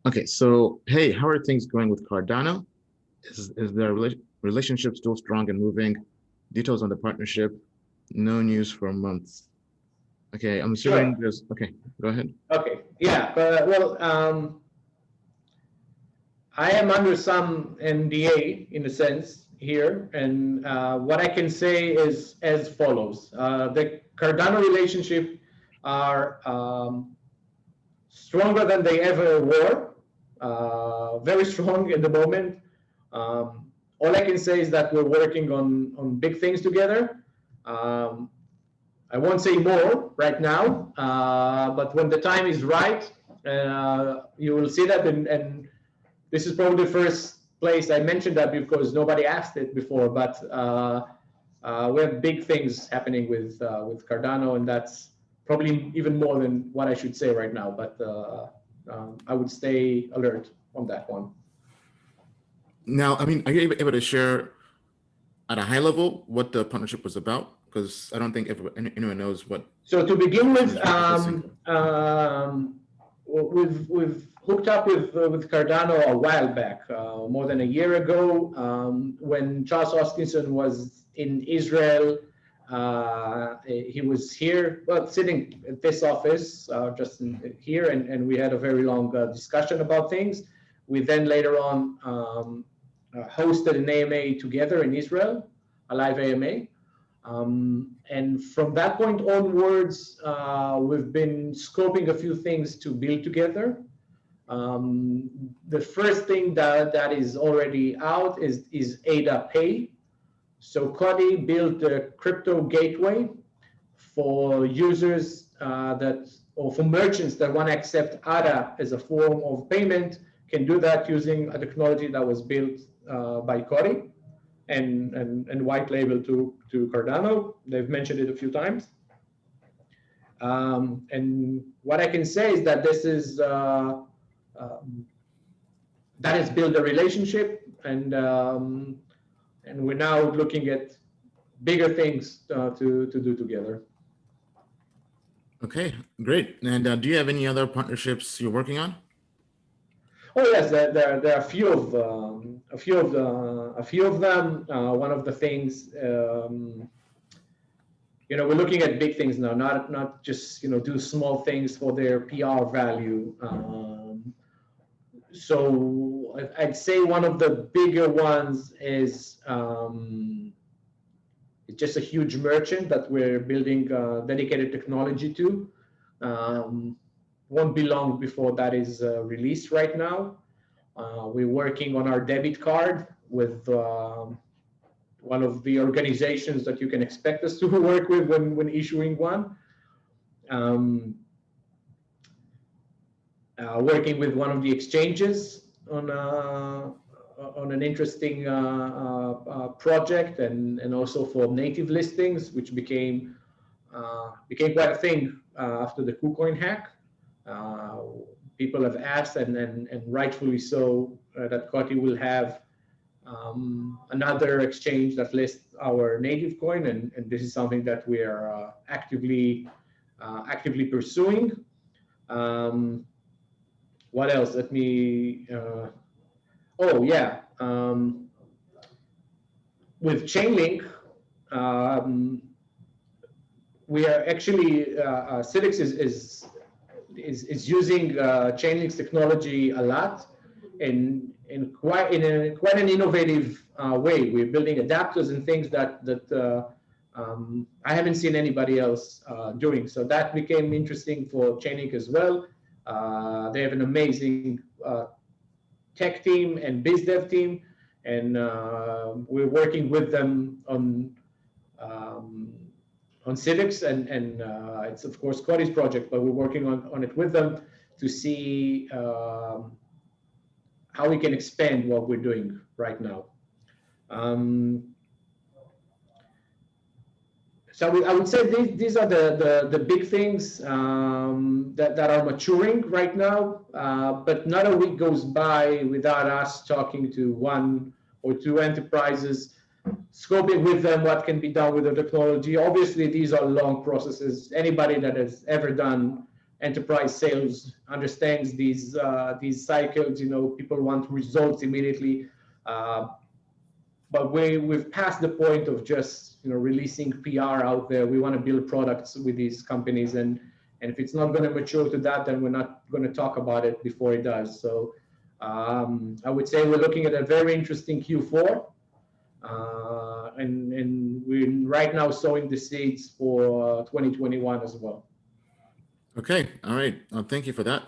Okay, so hey, how are things going with Cardano? Is their relationship still strong and moving? Details on the partnership, no news for months. Okay, I'm assuming Sure. there's, okay, go ahead. Okay. Yeah. I am under some NDA in a sense here, and what I can say is as follows: the Cardano relationship are stronger than they ever were, very strong in the moment. All I can say is that we're working on big things together. Um, I won't say more right now, but when the time is right, you will see that. And this is probably the first place I mentioned that because nobody asked it before. But we have big things happening with Cardano, and that's probably even more than what I should say right now. But I would stay alert on that one. Now, I mean, are you able to share at a high level what the partnership was about? Because I don't think anyone knows what So to begin with, referencing. we've hooked up with Cardano a while back, more than a year ago, when Charles Hoskinson was in Israel. He was here, well, sitting at this office, here, and we had a very long discussion about things. We then later on hosted an AMA together in Israel, a live AMA. And from that point onwards, we've been scoping a few things to build together. The first thing that is already out is ADA Pay. So Coti built a crypto gateway for users or for merchants that want to accept ADA as a form of payment, can do that using a technology that was built by Coti and white label to Cardano. They've mentioned it a few times. And what I can say is that this is that has built a relationship, and we're now looking at bigger things to do together. Okay, great. And do you have any other partnerships you're working on? Oh yes, there are a few of them. One of the things, we're looking at big things now, not just do small things for their PR value. So I'd say one of the bigger ones is it's just a huge merchant that we're building dedicated technology to. Won't be long before that is released right now. We're working on our debit card with one of the organizations that you can expect us to work with when issuing one. Working with one of the exchanges on an interesting project, and also for native listings, which became quite a thing after the KuCoin hack. People have asked, and rightfully so, that Coti will have another exchange that lists our native coin, and this is something that we are actively pursuing. What else? Let me. Oh yeah, with Chainlink, we are actually Civics is using Chainlink's technology a lot, in quite an innovative way. We're building adapters and things that I haven't seen anybody else doing. So that became interesting for Chainlink as well. They have an amazing tech team and biz dev team, and we're working with them on Civics, and it's of course Coti's project, but we're working on it with them to see how we can expand what we're doing right now. So I would say these are the big things that are maturing right now, but not a week goes by without us talking to one or two enterprises, scoping with them what can be done with the technology. Obviously, these are long processes. Anybody that has ever done enterprise sales understands these cycles. You know, people want results immediately, but we've passed the point of just, you know, releasing PR out there. We want to build products with these companies, and if it's not going to mature to that, then we're not going to talk about it before it does. So I would say we're looking at a very interesting Q4, and we're right now sowing the seeds for 2021 as well. Okay, all right. Thank you for that.